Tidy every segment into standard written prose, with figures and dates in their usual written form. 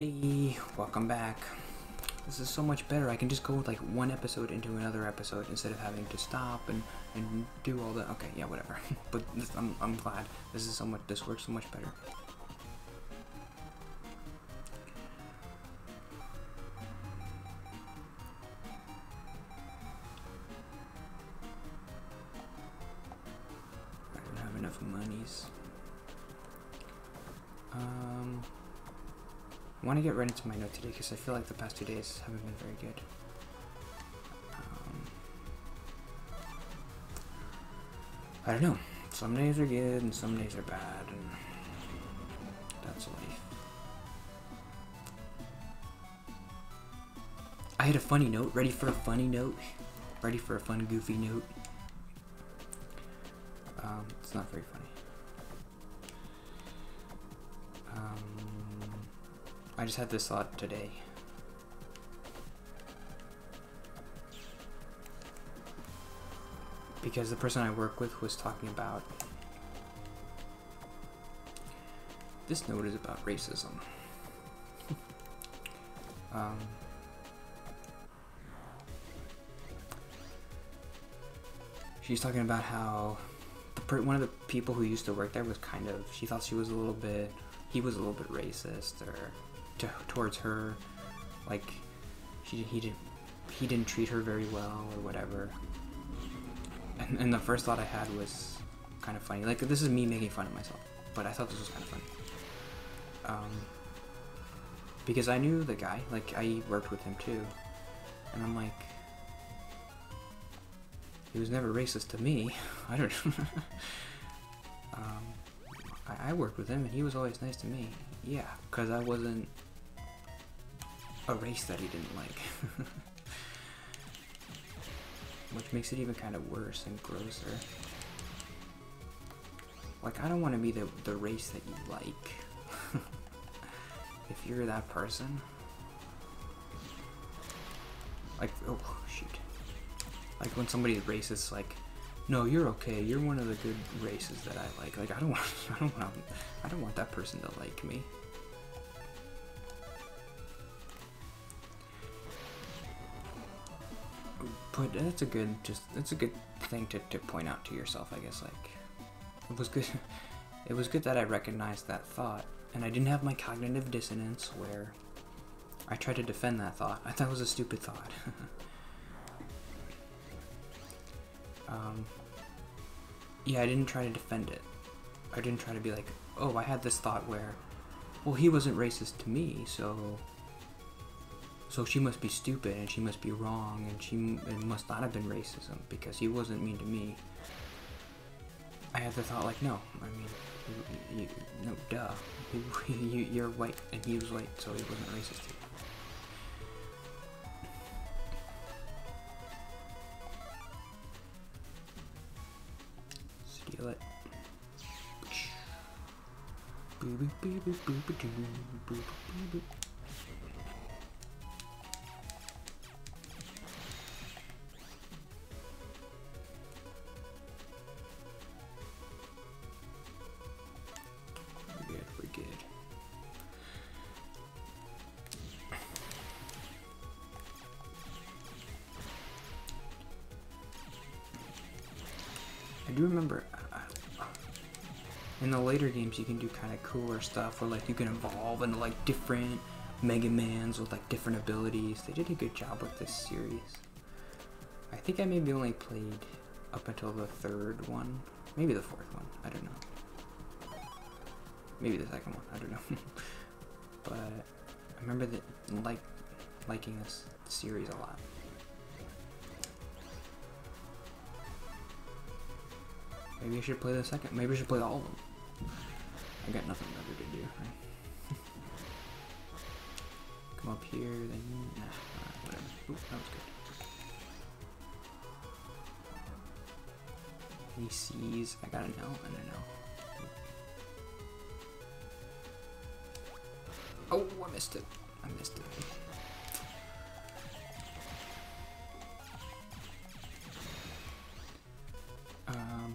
Hey, welcome back. This is so much better. I can just go with like one episode into another episode instead of having to stop and do all that. Okay, yeah, whatever. But I'm glad. This works so much better. I don't have enough monies. I want to get right into my note today because I feel like the past 2 days haven't been very good. I don't know. Some days are good and some days are bad, and that's life. I had a funny note. Ready for a funny note? Ready for a fun, goofy note? It's not very funny. I just had this thought today. Because the person I work with was talking about... This note is about racism. She's talking about how one of the people who used to work there was kind of... She thought he was a little bit racist, or... towards her, like he didn't treat her very well or whatever, and the first thought I had was kind of funny. Like, this is me making fun of myself, but I thought this was kind of funny, because I knew the guy, like I worked with him too, and I'm like, he was never racist to me. I don't I worked with him and he was always nice to me. Yeah, because I wasn't a race that he didn't like. Which makes it even kind of worse and grosser. Like, I don't want to be the race that you like. If you're that person. Like, oh shoot. Like when somebody's racist, like, no, you're okay. You're one of the good races that I like. Like, I don't want that person to like me. But that's a good thing to point out to yourself, I guess. Like, it was good. It was good that I recognized that thought, and I didn't have my cognitive dissonance where I tried to defend that thought. I thought it was a stupid thought. Yeah, I didn't try to defend it. I didn't try to be like, oh, I had this thought where, well, he wasn't racist to me, so she must be stupid and she must be wrong and it must not have been racism because he wasn't mean to me. I had the thought like, no, I mean, no, duh. You're white and he was white, so he wasn't racist to you. Steal it. We're good. I do remember in the later games you can do kind of cooler stuff where like you can evolve into like different MegaMans with like different abilities. They did a good job with this series. I think I maybe only played up until the third one, maybe the fourth one, I don't know. Maybe the second one, I don't know. But I remember liking this series a lot. Maybe I should play the second. Maybe I should play all of them. I got nothing better to do, right? Come up here, then... Nah, whatever. Oop, that was good. He sees... I got an L and an L. Oh, I missed it. I missed it.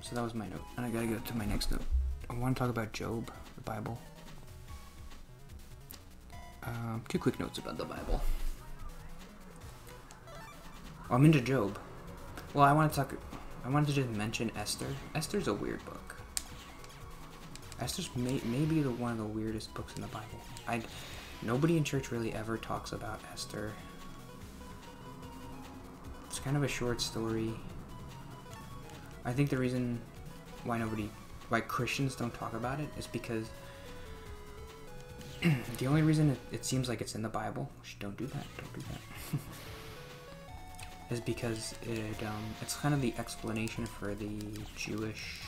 So that was my note, and I gotta go to my next note. I want to talk about Job, the Bible. Two quick notes about the Bible. I'm into Job. Well, I wanted to just mention Esther. Esther's a weird book. Esther's maybe one of the weirdest books in the Bible. Nobody in church really ever talks about Esther. It's kind of a short story. I think the reason why Christians don't talk about it is because the only reason it seems like it's in the Bible, don't do that, is because it's kind of the explanation for the Jewish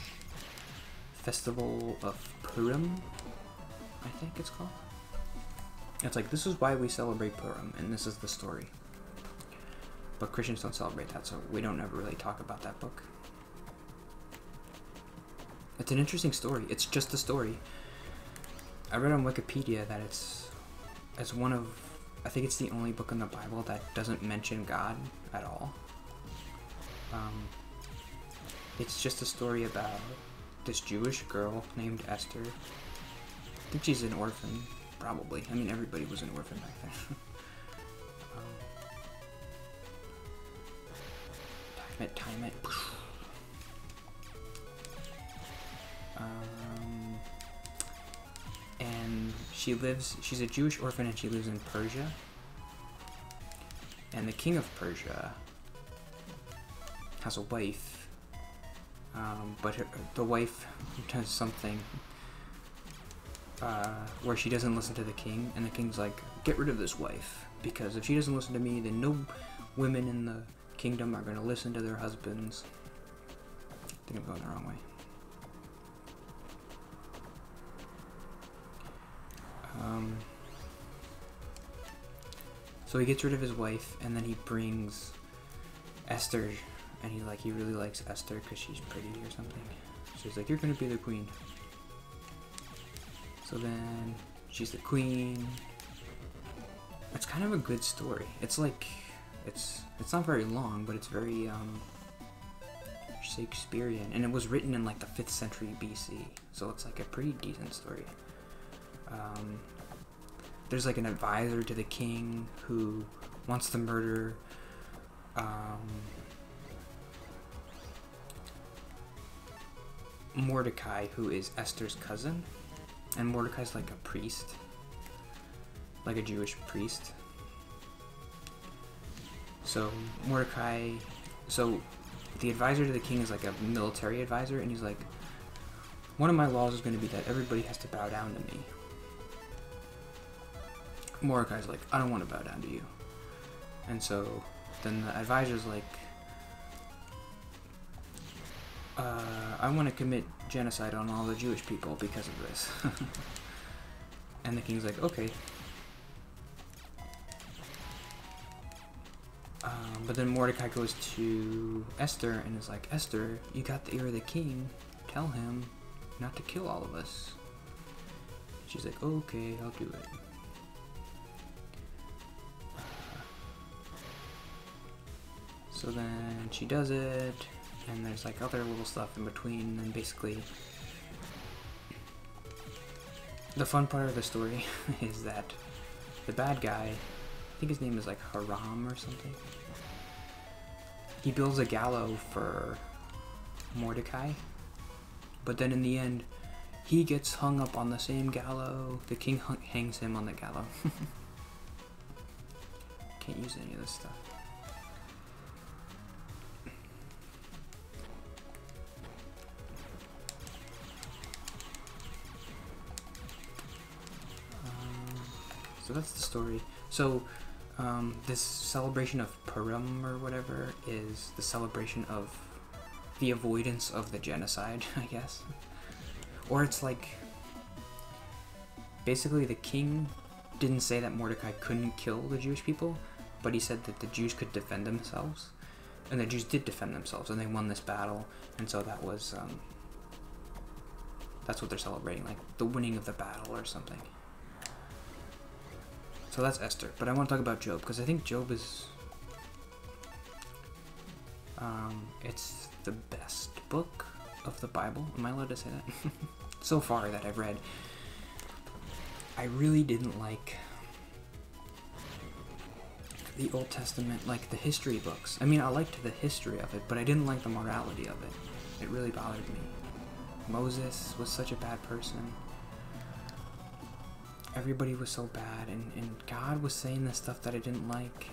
festival of Purim, I think it's called. It's like, this is why we celebrate Purim, and this is the story. But Christians don't celebrate that, so we don't ever really talk about that book. It's an interesting story. It's just a story. I read on Wikipedia that it's one of, I think it's the only book in the Bible that doesn't mention God at all. It's just a story about this Jewish girl named Esther. I think she's an orphan, probably. I mean, everybody was an orphan back then. Time it. And she's a Jewish orphan and she lives in Persia. And the king of Persia has a wife, but the wife does something where she doesn't listen to the king, and the king's like, get rid of this wife, because if she doesn't listen to me, then no women in the kingdom are going to listen to their husbands. I think I'm going the wrong way. So he gets rid of his wife, and then he brings Esther, and he really likes Esther because she's pretty or something. So he's like, you're gonna be the queen. So then she's the queen. It's kind of a good story. It's like, it's not very long, but it's very Shakespearean, and it was written in like the 5th century BC, so it's like a pretty decent story. There's like an advisor to the king who wants to murder Mordecai, who is Esther's cousin, and Mordecai's like a priest, like a Jewish priest. So the advisor to the king is like a military advisor, and he's like, one of my laws is going to be that everybody has to bow down to me. Mordecai's like, I don't want to bow down to you. And so then the advisor's like, I want to commit genocide on all the Jewish people because of this. And the king's like, okay. But then Mordecai goes to Esther and is like, Esther, you got the ear of the king. Tell him not to kill all of us. She's like, okay, I'll do it. So then she does it, and there's like other little stuff in between, and basically the fun part of the story is that the bad guy, I think his name is like Haram or something, he builds a gallows for Mordecai, but then in the end he gets hung up on the same gallows. The king hangs him on the gallows. Can't use any of this stuff. So that's the story. So this celebration of Purim or whatever is the celebration of the avoidance of the genocide, I guess. Or it's like, basically the king didn't say that Mordecai couldn't kill the Jewish people, but he said that the Jews could defend themselves. And the Jews did defend themselves, and they won this battle, and so that was, that's what they're celebrating, like the winning of the battle or something. So that's Esther, but I want to talk about Job, because I think Job is, it's the best book of the Bible. Am I allowed to say that? So far that I've read. I really didn't like the Old Testament, like the history books. I mean, I liked the history of it, but I didn't like the morality of it. It really bothered me. Moses was such a bad person. Everybody was so bad, and God was saying the stuff that I didn't like.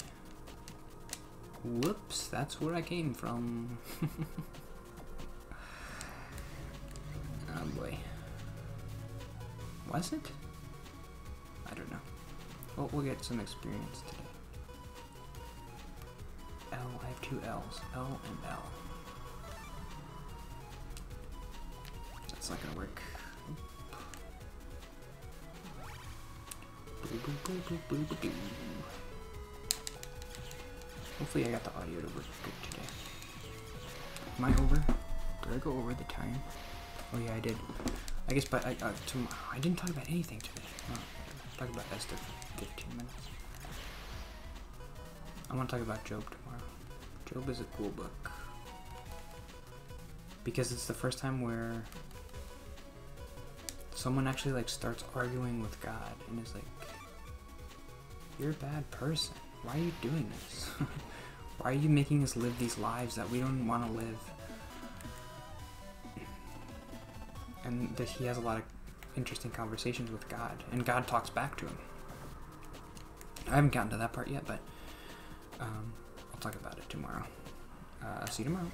Whoops, that's where I came from. Oh boy. Was it? I don't know. Well, we'll get some experience today. L, I have two L's. L and L. That's not gonna work. Hopefully I got the audio to work good today. Am I over? Did I go over the time? Oh yeah, I did. I guess, but I didn't talk about anything today. Oh, talk about Esther for 15 minutes. I want to talk about Job tomorrow. Job is a cool book. Because it's the first time where someone actually like starts arguing with God and is like, you're a bad person. Why are you doing this? Why are you making us live these lives that we don't want to live? And that he has a lot of interesting conversations with God, and God talks back to him. I haven't gotten to that part yet, but I'll talk about it tomorrow. See you tomorrow.